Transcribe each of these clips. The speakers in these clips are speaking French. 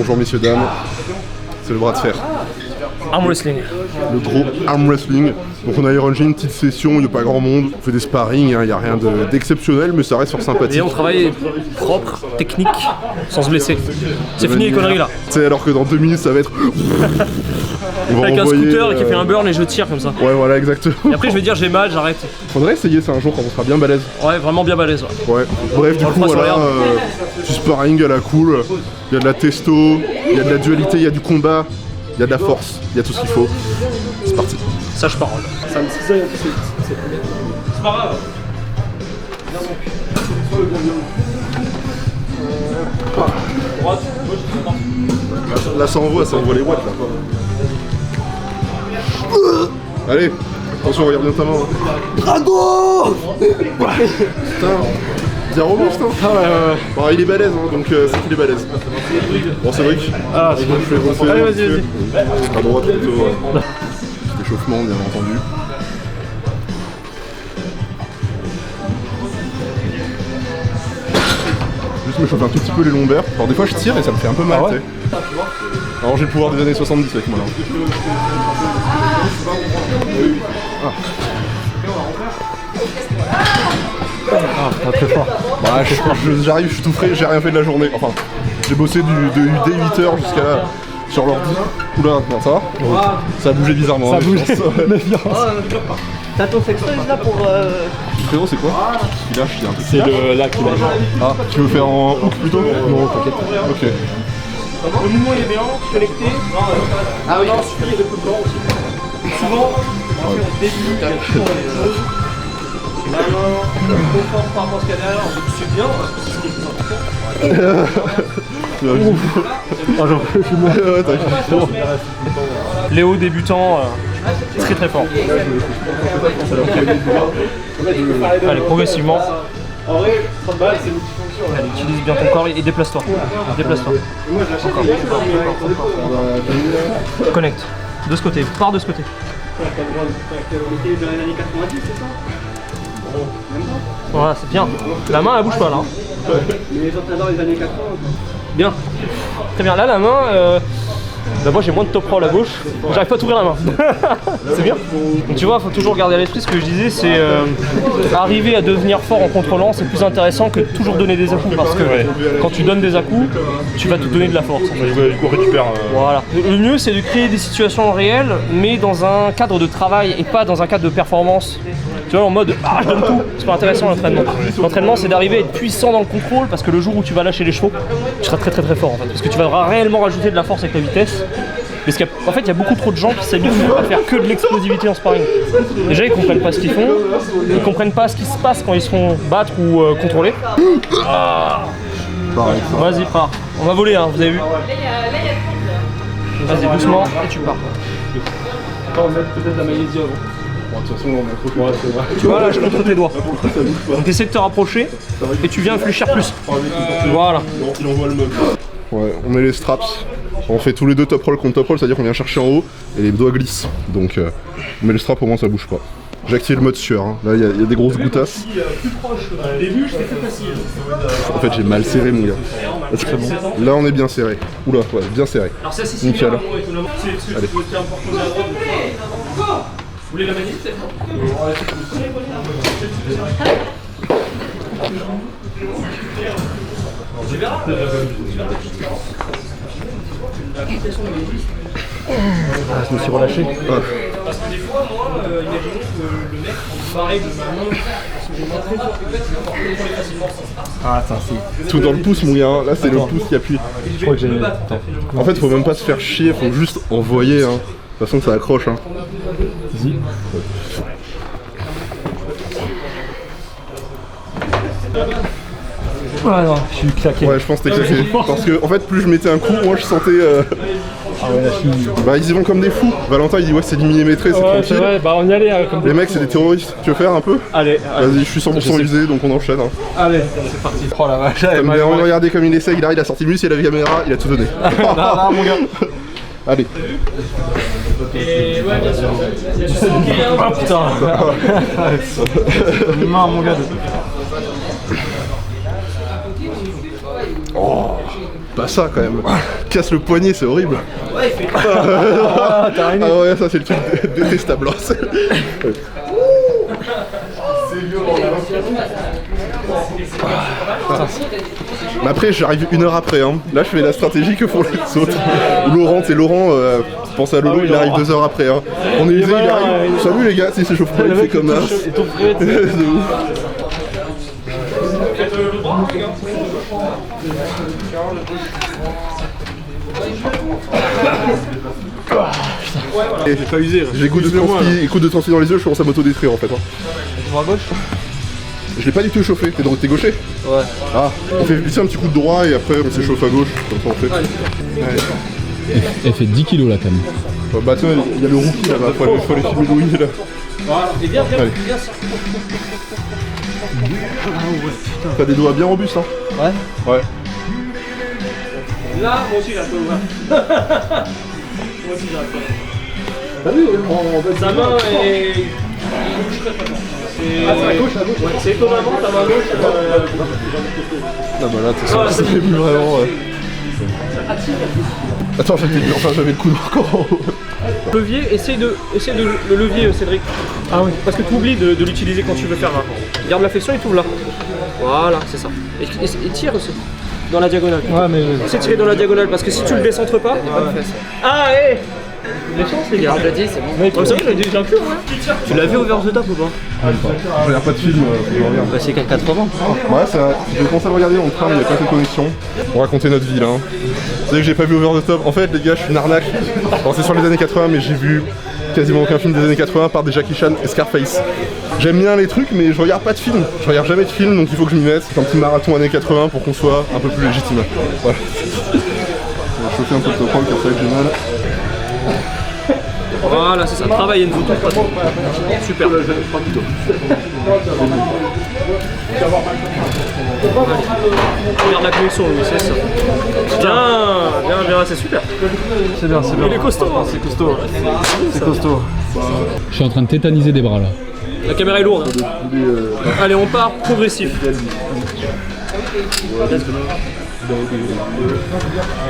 Bonjour messieurs, dames. C'est le bras de fer. Arm wrestling. Le gros arm wrestling. Donc on a arrangé une petite session, il n'y a pas grand monde. On fait des sparring, il n'y a rien d'exceptionnel, mais ça reste sur sympathique. Et on travaille propre, technique, sans se blesser. C'est fini les conneries là. Tu sais, alors que dans 2 minutes ça va être... on va avec renvoyer, un scooter qui fait un burn et je tire comme ça. Ouais voilà exactement. Et après je vais dire j'ai mal, j'arrête. Faudrait essayer ça un jour quand on sera bien balèze. Ouais, vraiment bien balèze. Ouais. Bref, du coup voilà, du sparring à la cool, il y a de la testo, il y a de la dualité, il y a du combat, il y a de la force, il y a tout ce qu'il faut. C'est parti. Sage parole. Ça me cisaille un peu, c'est pas grave. Droite, gauche, là ça envoie les watts là. Allez, attention, regarde bien ta main. Drago. Putain, bien rebond putain. Ah ouais. Bon, il est balèze hein, donc c'est qu'il est balèze. Bon Cédric, Ah c'est bon, je fais bosser. Allez vas-y. À droite plutôt. Petit échauffement bien entendu. Juste me chauffe un tout petit peu les lombaires. Alors des fois je tire et ça me fait un peu mal. Ah ouais. Alors j'ai le pouvoir des années 70 avec moi là. Ah très fort. Bah, j'arrive, je suis tout frais, j'ai rien fait de la journée. Enfin, j'ai bossé dès 8h jusqu'à là sur l'ordi. Oula, non, ça va? Ça a bougé bizarrement. Ça a bougé. T'as ton sextoys là pour... Frérot, c'est quoi? Il lâche, il y a un truc. C'est le lac qui lâche. Ah, tu veux faire en hook plutôt? Non, t'inquiète. Ok. Le mouvement il est bien, connecté. Ah oui, il y a des coups de blanc aussi. Souvent, on débute, il y a toujours des choses. La main, confort par rapport à ce qu'il y a derrière, c'est bien, parce que c'est ce qui est plus important. Ah j'en peux, je suis mort. Ouais, t'inquiète. Léo débutant, très très fort. Allez, progressivement. En vrai, 30 balles, c'est multifonction. Allez, utilise bien ton corps et déplace-toi. Déplace-toi. Moi, je l'achète encore. Connecte. De ce côté, pars de ce côté. On était dans les années 90, c'est ça? Même pas. Voilà, c'est bien. La main, elle bouge pas là. Mais les entraîneurs des années 80. Bien. Très bien. Là, la main, bah moi j'ai moins de top roll à gauche. J'arrive pas à t'ouvrir la main. C'est bien. Donc tu vois, faut toujours garder à l'esprit ce que je disais, c'est arriver à devenir fort en contrôlant, c'est plus intéressant que de toujours donner des à-coups. Parce que quand tu donnes des à-coups, tu vas te donner de la force. Du coup, récupère. Voilà. Le mieux c'est de créer des situations réelles, mais dans un cadre de travail et pas dans un cadre de performance. Tu vois, en mode ah je donne tout, c'est pas intéressant l'entraînement. L'entraînement c'est d'arriver à être puissant dans le contrôle parce que le jour où tu vas lâcher les chevaux, tu seras très très très fort en fait. Parce que tu vas réellement rajouter de la force avec ta vitesse. Parce qu'en fait il y a beaucoup trop de gens qui s'habituent à faire que de l'explosivité en sparring. Déjà ils comprennent pas ce qu'ils font, ils comprennent pas ce qui se passe quand ils se font battre ou contrôler. Ah. Vas-y pars, on va voler hein, vous avez vu. Vas-y doucement et tu pars. On va mettre peut-être la Malaisie avant. Bon, de toute façon, on a trop de... Tu vois là je contre tes doigts. Donc essaie de te rapprocher et tu viens infléchir plus. Voilà. Il envoie le meuble. Ouais, on met les straps. On fait tous les deux top roll contre top roll, c'est-à-dire qu'on vient chercher en haut et les doigts glissent. Donc on met les straps, au moins ça bouge pas. J'ai activé le mode sueur, hein. Là il y a des grosses goutasses. En fait j'ai mal serré mon gars. Très bon. Là on est bien serré. Oula, ouais, bien serré. Nickel. Allez. Vous voulez la manip peut-être? Ah je me suis relâché. Parce que des fois, moi, imaginons que le mec, on pareil de ma main, parce que j'ai très fort, peut-être, il va pouvoir contrôler facilement ça. Ah attends si. Tout dans le pouce mon gars, hein. Là c'est le pouce qui appuie. Je crois que j'ai... En fait faut même pas se faire chier, faut juste envoyer hein. De toute façon ça accroche hein. Vas-y. Ah non, je suis claqué. Ouais je pense que t'es claqué. Parce que en fait plus je mettais un coup, moi je sentais... Ah ouais là je suis... Bah ils y vont comme des fous. Valentin il dit ouais c'est du millimétré, c'est Ouais, tranquille. c'est vrai, bah on y allait comme Les mecs c'est des terroristes, tu veux faire un peu? Allez, Vas-y, je suis 100% usé donc on enchaîne. Hein. allez, c'est parti. Oh la vache, T'aimes bien regarder comme il essaie, il a sorti mus, il a la caméra, il a tout donné. là, mon gars. Allez. Et ouais, bien sûr. Ah putain. Non mon gars. Oh. pas ça quand même. Casse le poignet, c'est horrible. Ouais, il fait. Ah ouais, ça c'est le truc détestable. C'est violent là. Mais après, j'arrive 1 heure après. Hein. Là, je fais la stratégie que font les autres. Laurent, c'est Laurent. Pense à Lolo, il arrive 2 heures après. Hein. On est usé, il arrive. Salut les gars, si c'est chaud il fait comme ça. J'ai pas usé. J'ai goût de transpi dans les yeux, je commence à m'auto-détruire en fait. Hein. Tu vois à gauche? Je l'ai pas du tout chauffé, t'es gaucher? Ouais. Ah, on fait ici un petit coup de droit et après on s'échauffe à gauche, comme ça on fait. Allez. Elle fait 10 kilos la cam. Bah tiens, il y a le rookie là-bas, faut aller filmer Louis là. Voilà, et bien, Allez. T'as des doigts bien robustes hein? Ouais. Ouais. Là, moi aussi, j'ai un peu ouvert. Moi aussi, j'ai un peu. T'as vu, Sa main est. Ah, c'est à gauche, à gauche. Ouais, c'est étonnamment ta main gauche. Non bah là, ça fait plus vraiment. Attends, j'avais le coude encore en haut. Levier, essaye de le levier, Cédric. Ah oui. Parce que tu oublies de l'utiliser quand tu veux faire. Garde la flexion et tu ouvres là. Voilà, c'est ça. Et tire aussi. Dans la diagonale. Ouais, mais. C'est tirer dans la diagonale parce que si tu le décentres pas. Ah, hé! Les chances, les gars. Je l'ai dit, c'est bon. Comme ça, j'ai un cul, ouais. Tu l'as vu over the top ou pas? Je regarde pas de film, je regarde. Bah, c'est 480. Ouais, c'est vrai. Je commence à le regarder en train, il n'y a pas de connexion. On racontait notre vie là. Hein. Vous savez que j'ai pas vu Over the Top. En fait, les gars, je suis une arnaque. Bon, c'est sur les années 80, mais j'ai vu quasiment aucun film des années 80 par des Jackie Chan et Scarface. J'aime bien les trucs, mais je regarde pas de films. Je regarde jamais de films, donc il faut que je m'y mette. C'est un petit marathon années 80 pour qu'on soit un peu plus légitime. Voilà. Je vais chauffer un peu le top-roll, comme ça que j'ai mal. Voilà, c'est ça. Travaille Enzo. Super. Regarde la connexion, lui, c'est ça. Bien, c'est super. C'est bien, c'est bien. Il est costaud. Hein. C'est costaud. C'est costaud. Je suis en train de tétaniser des bras là. La caméra est lourde. Hein. Allez, on part progressif.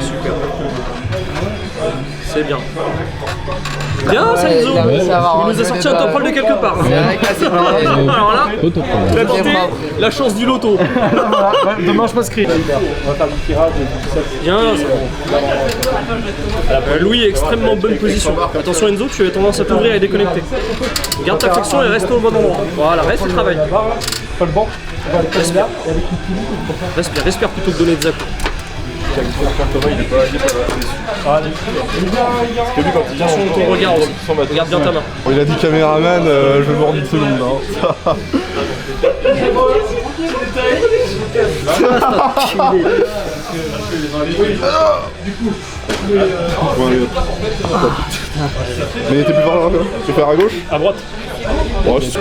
Super. C'est bien. Bien, ça Enzo. Ouais. Il nous a sorti un top roll de quelque part. Alors là, Au top. la tentée, la chance du loto. Demain, je m'inscris. Bien, c'est bon. Louis est extrêmement bonne position. Attention Enzo, tu as tendance à t'ouvrir et déconnecter. Garde ta flexion et reste au bon endroit. Voilà, reste et travaille. Pas le banc. Respire plutôt que donner des coups. Attention de ton regard aussi. Regarde bien ta main. Bon, il a dit caméraman, je vais mordre une seconde. Hein. Mais il était plus par là, tu veux faire à gauche? À droite. Ouais, c'est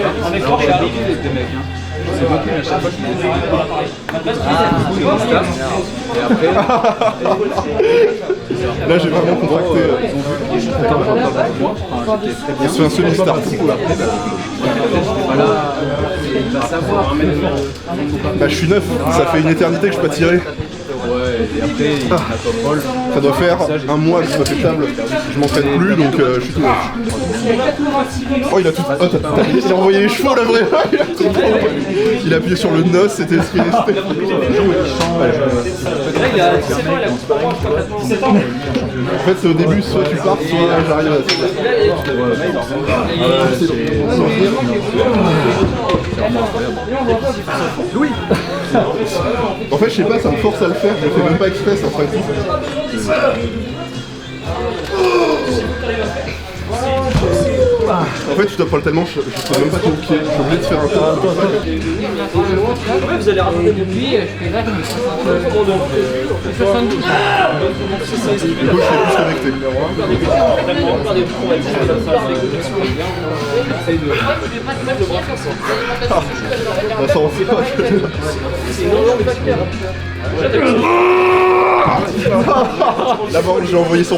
là j'ai vraiment contracté. On se fait un semi-start. Bah, je suis neuf, ça fait une éternité que je peux pas tirer. Ça doit faire un mois que je suis table. Je m'entraîne plus donc je suis tout neuf. Oh il a tout. Oh, il a envoyé les chevaux là vraiment. Il a appuyé sur le NOS, c'était ce qu'il restait. En fait c'est au début, soit tu pars, soit j'arrive à Louis. En fait je sais pas, ça me force à le faire, je le fais même pas exprès, ça ferait tout. En fait tu t'apprends tellement, je sais même pas ton pied, je suis obligé de faire un temps. Vous allez ramener mon pied, je fais là. Du coup je suis plus connecté. Ça on sait pas. D'abord j'ai envoyé 100%.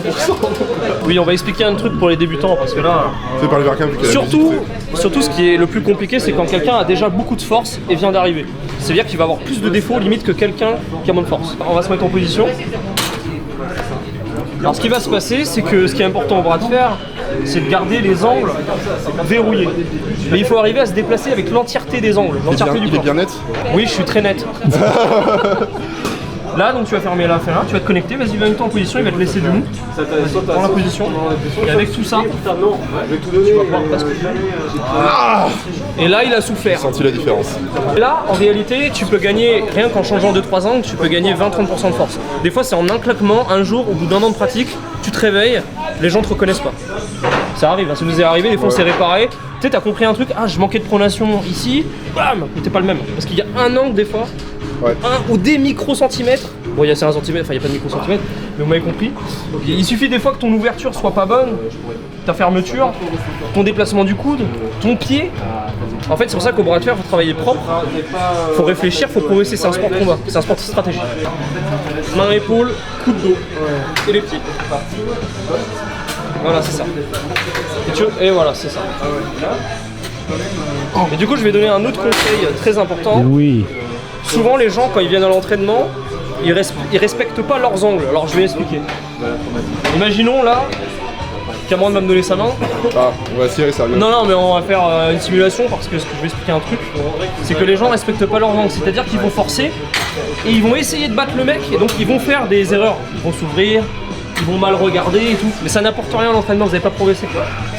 Oui, on va expliquer un truc pour les débutants parce que là. C'est par les vercams vu qu'il y a la Surtout, musique, surtout, ce qui est le plus compliqué, c'est quand quelqu'un a déjà beaucoup de force et vient d'arriver. C'est-à-dire qu'il va avoir plus de défauts limite que quelqu'un qui a moins de force. On va se mettre en position. Alors ce qui va se passer, c'est que ce qui est important au bras de fer, c'est de garder les angles verrouillés. Mais il faut arriver à se déplacer avec l'entièreté des angles, l'entièreté du Il est corps. bien net. Oui, je suis très net. Là, donc tu vas fermer la fin, tu vas te connecter, vas-y, mets-toi en position, il va te laisser debout. Dans la position. Et avec tout ça, tu vas pouvoir basculer. Et là, il a souffert. J'ai senti la différence. Là, en réalité, tu peux gagner, rien qu'en changeant 2-3 angles, tu peux gagner 20-30% de force. Des fois, c'est en un claquement, un jour, au bout d'un an de pratique, tu te réveilles, les gens te reconnaissent pas. Ça arrive, hein, ça nous est arrivé, des fois on s'est réparé. Tu sais, t'as compris un truc, ah, je manquais de pronation ici, bam, mais t'es pas le même. Parce qu'il y a un angle, des fois, Ouais. un ou des microcentimètres. Bon, il y a 1 centimètre, enfin, il n'y a pas de microcentimètres, mais vous m'avez compris. Il suffit des fois que ton ouverture soit pas bonne, ta fermeture, ton déplacement du coude, ton pied. En fait, c'est pour ça qu'au bras de fer, il faut travailler propre, faut réfléchir, faut progresser. C'est un sport de combat, c'est un sport de stratégie. Main, épaule, coup de dos et les pieds. Voilà, c'est ça. Et voilà, c'est ça. Et du coup, je vais donner un autre conseil très important. Oui. Souvent, les gens, quand ils viennent à l'entraînement, ils respectent pas leurs angles. Alors, je vais expliquer. Imaginons là, Cameron va me donner sa main. Ah, on va tirer ça. Non, mais on va faire une simulation parce que je vais expliquer un truc. C'est que les gens respectent pas leurs angles. C'est-à-dire qu'ils vont forcer et ils vont essayer de battre le mec et donc ils vont faire des erreurs. Ils vont s'ouvrir. Ils vont mal regarder et tout, mais ça n'apporte rien à l'entraînement, vous n'avez pas progressé.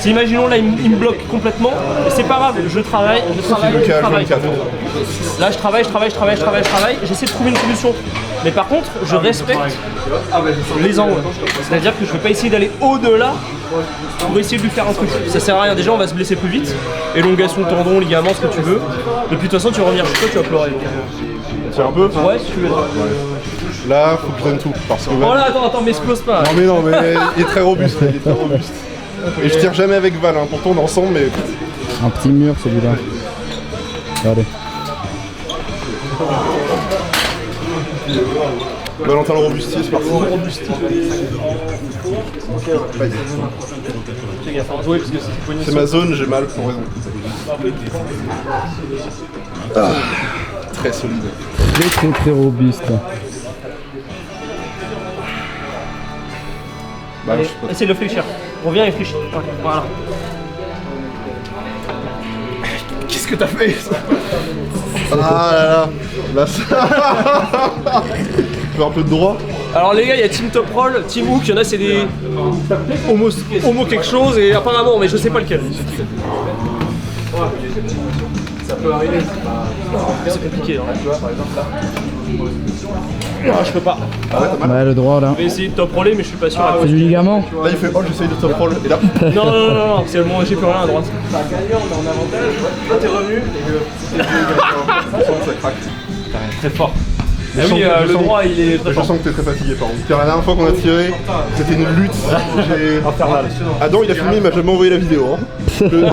Si imaginons là, il me bloque complètement, et c'est pas grave, je travaille. Là, je travaille, j'essaie de trouver une solution. Mais par contre, je respecte les angles. C'est-à-dire que je ne vais pas essayer d'aller au-delà pour essayer de lui faire un truc. Ça sert à rien, déjà on va se blesser plus vite. Élongation de tendon, ligament, ce que tu veux. Et puis de toute façon, tu vas revenir chez toi, tu vas pleurer. C'est un peu. Ouais, si tu veux. Là, faut que je donne tout. Parce que Oh là, attends, m'explose pas. non, mais il est très robuste. Il est très robuste. Et je tire jamais avec Val, hein. Pourtant on est ensemble, mais. Un petit mur celui-là. Allez. Valentin le robustier, c'est parti. C'est ma zone, j'ai mal pour raison. Ah, très solide. Très robuste. Bah, je sais pas. Essaye de réfléchir. Reviens et réfléchis. Ok, voilà. Qu'est-ce que t'as fait? Ah là ça... Fais un peu de droit. Alors les gars, il y a Team Top Roll, Team Hook, il y en a c'est des homo quelque chose et apparemment, mais je sais pas lequel. Ça peut arriver, c'est compliqué. Hein. Ah, je peux pas. Ouais, le droit là. Je vais essayer de top roller, mais je suis pas sûr. C'est du ligament. Là il fait oh j'essaye de top roll et là. Non, c'est le moment où j'ai plus rien à droite. T'as gagné, on est en avantage. Là, t'es revenu. Ça craque. Très fort. Ah Je oui, sens que- le droit il est très Je fort. sens que t'es très fatigué par contre. Car la dernière fois qu'on a tiré, c'était une lutte. Adam il a filmé, il m'a jamais envoyé la vidéo. Hein. Le duel,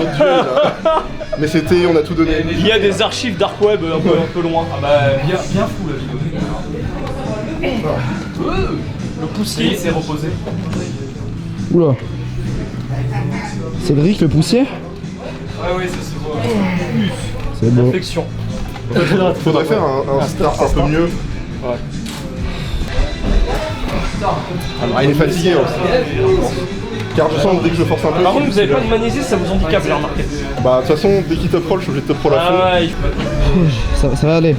là. Mais c'était, on a tout donné. Il y a des archives dark web un peu loin. Ah bah bien fou la vidéo. Le poussier s'est reposé. Oula. Cédric le poussier. Ouais, oui, ça se voit. C'est beau. Réflexion. Faudrait faire un start un peu mieux. Ah, il est fatigué aussi. Car je sens que dès que je force un peu. Par contre, vous avez pas de magnésie, ça vous handicape, j'ai remarqué. Bah de toute façon, dès qu'il top roll, je suis obligé de top roll à fond. Ah ouais, Ça va aller.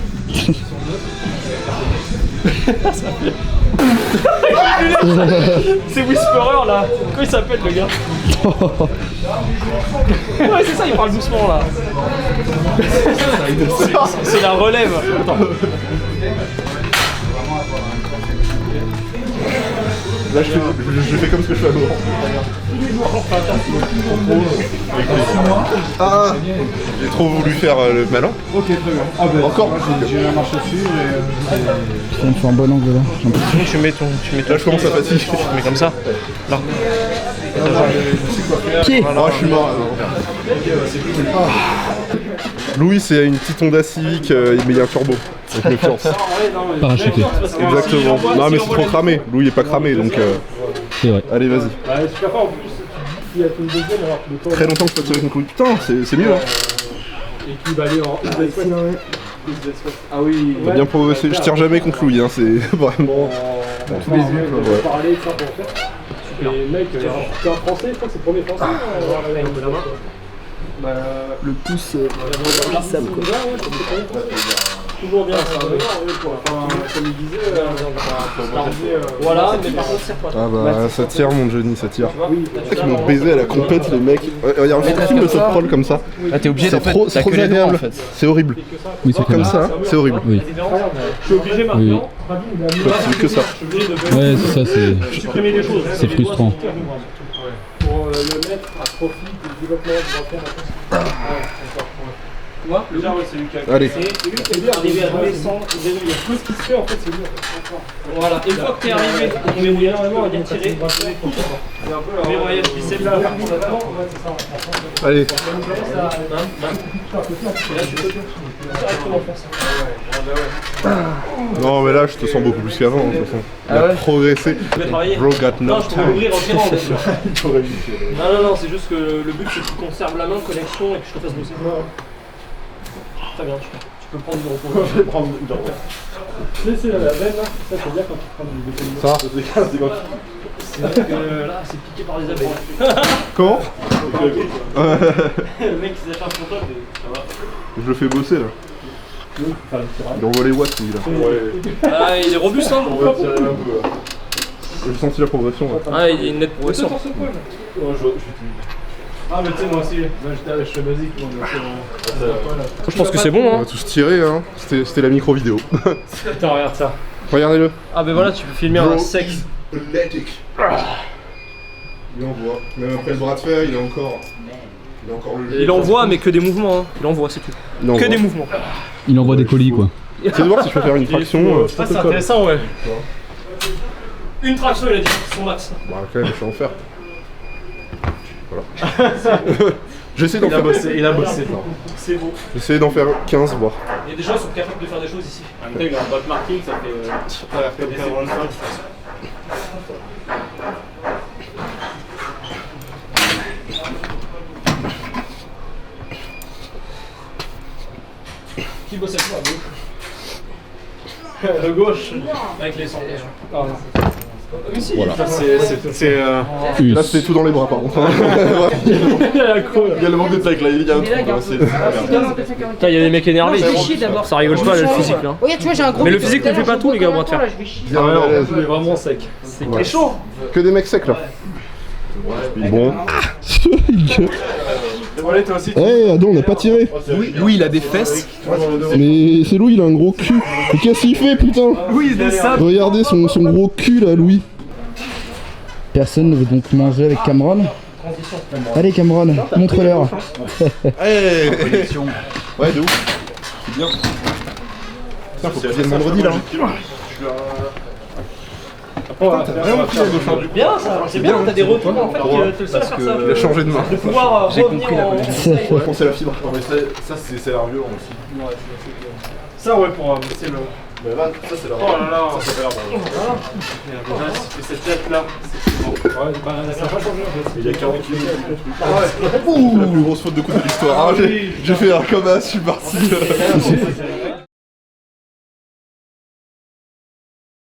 c'est Whisperer là. Comment il s'appelle le gars? Ouais, c'est ça, il parle doucement là. C'est la relève. Attends. Là je fais comme ce que je fais à Laurent. Ah, j'ai trop voulu faire le malin. Ok, très bien. Ah ben, Encore. j'ai marché dessus et... Putain, il faut un bon angle là. J'en peux plus. Tu mets ton Là je commence à fatiguer. Tu mets comme ça. Là. Pied. Oh, je suis mort. Ah. Louis c'est une petite Honda Civic mais il y a un turbo. Avec méfiance. Parachuté. Exactement. Non mais c'est trop cramé. Louis est pas cramé donc C'est vrai. allez vas-y. Super fort en plus. Il a fait une deuxième alors que le temps. Très longtemps que je peux tirer contre Louis. Putain c'est mieux hein. Et qui va aller en Ah oui. T'as bien progressé. Je tire jamais contre Louis hein. C'est vraiment. Tous les yeux. Ouais. Parler, ça pour faire. Et mec, c'est un français, je crois que c'est le premier français. Le pouce glissable quoi. Toujours bien, ça. Comme il disait, Voilà, mais par contre, serre-toi. Ah bah ça tire mon Johnny, ça tire. Ils m'ont baisé à la compète les mecs. Il y a un film de top roll comme ça. Là t'es obligé C'est trop agréable. en fait. C'est horrible. Oui, c'est Comme ça, c'est horrible. Oui. je suis obligé Oui. maintenant. C'est que ça. Je suis obligé de Ouais, c'est ça, c'est supprimer des choses. c'est frustrant. Pour le mettre à profit du développement de l'enfant. Moi, Déjà, ouais, c'est lui qui a. Allez. C'est lui qui est bien arrivé à jouer sans. Il y a tout ce qui se fait en fait, c'est lui. voilà, une fois que t'es arrivé, on verrouille énormément, on vient tirer. C'est un peu la. Verrouillage qui c'est là. Allez. Non mais là je te sens beaucoup plus qu'avant de toute façon. Il a progressé. Tu veux travailler? Bro got no Non, je peux time. l'ouvrir en tirant. Non, c'est juste que le but c'est que tu conserves la main, connexion et que je te fasse bosser. Très bien, tu peux prendre du repos. Je vais prendre une dent. C'est la veine là, ça c'est bien quand tu prends du décollement. Ça C'est vrai que là, c'est piqué par les abeilles. Comment? Le mec qui s'est fait un contact, ça va. Je le fais bosser là. Il envoie les watts lui là. Ah, il est robuste, hein. J'ai senti la progression là. Ah, il y a une nette progression. Ah mais tu sais moi aussi, je fais basique moi. Je pense que c'est bon, On hein. va tous tirer hein. C'était la micro vidéo. Attends, regarde ça. Regardez-le. Ah, ben voilà, tu peux filmer un sec. Athletic. Il envoie. Même après le bras de fer, il est encore le. Il envoie, mais que des mouvements, hein. Il envoie, c'est tout. Il envoie. Que des mouvements. Il envoie des colis quoi. Essaye de voir si je peux faire une traction. Ah c'est intéressant ouais. Une traction, il a dit, son max. Bah quand même, je vais en faire. Voilà. J'essaie d'en faire. Il a bossé. C'est beau. J'essaie d'en faire 15 voire. Il y a des gens qui sont capables de faire des choses ici. En même temps il a un bot marking, ça fait. Qui bosse avec moi, De gauche. avec les sons, bien sûr. Voilà. C'est Là c'était tout dans les bras par contre. Il y a le manque de tacle là, il y a un truc. Putain, il y a des mecs énervés. Je vais chier d'abord. Ça rigole pas, le physique là. Regarde, tu vois, j'ai un gros. Mais le physique ne fait pas tout, les gars, on va te faire. Je vais chier. Bien à l'aise. il est vraiment sec. Ouais. Que des mecs secs là. Bon. Allez toi aussi. Eh, Adon, on n'a pas tiré. Louis, il a des fesses. Mais c'est Louis, il a un gros cul. Mais qu'est-ce qu'il fait, putain? Louis, il descend. Regardez son gros cul là, Louis. Personne ne veut donc manger avec Cameron. Allez Cameron, montre-leur. Hey. Ouais de ouf. C'est bien. Putain faut que tu viennes vendredi là. Bien ça, c'est bien, t'as des retours en fait qui te le savent faire ça. Il a changé de main. De pouvoir revenir en... Faut penser à la fibre. Non mais ça c'est la violent aussi. Ça ouais pour c'est le. Ça c'est la Oh là là. Ça c'est la déjà si tu fais cette tête là, c'est bon. Ouais bah ça n'a pas changé en fait. Il y a 40 kilos. La plus grosse faute de coup de l'histoire. J'ai fait un comme as, je suis parti.